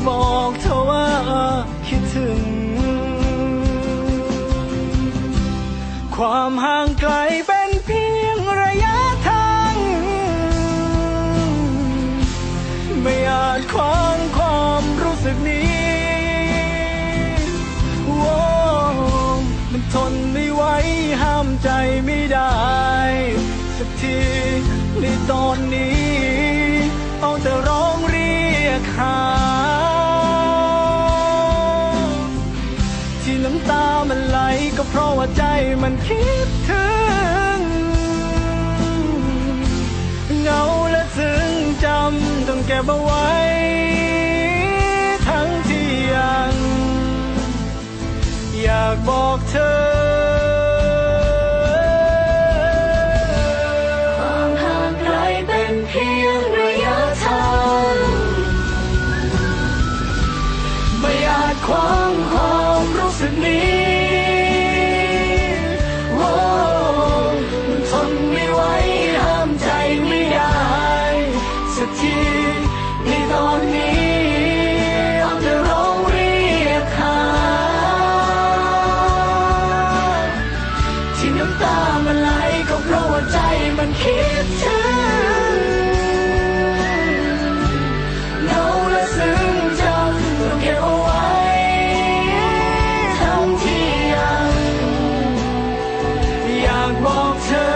บอกเธอว่าคิดถึงความห่างไกลเป็นเพียงระยะทางไม่อาจขวางความรู้สึกนี้มันทนไม่ไหวห้ามใจไม่ได้สักทีในตอนนี้เอาแต่ร้องเรียกหาที่น้ำตามันไหลก็เพราะว่าใจมันคิดถึงเหงาและซึ้งจำต้องเก็บเอาไว้ทั้งที่ยังอยากบอกเธอความห่างไกลเป็นเพียงระยะทางไม่อาจขวางความรู้สึกนี้มันทนไม่ไหวห้ามใจไม่ได้สักทีในตอนนี้เอาแต่ร้องเรียกหาที่น้ำตามันไหลก็เพราะว่าใจมันคิดถึงเหงาและซึ้งจำต้องเก็บเอาไว้ทั้งที่ยังอยากบอกเธอ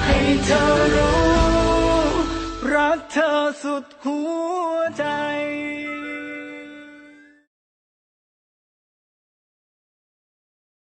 ให้เธอรู้รักเธอสุดหัวใจ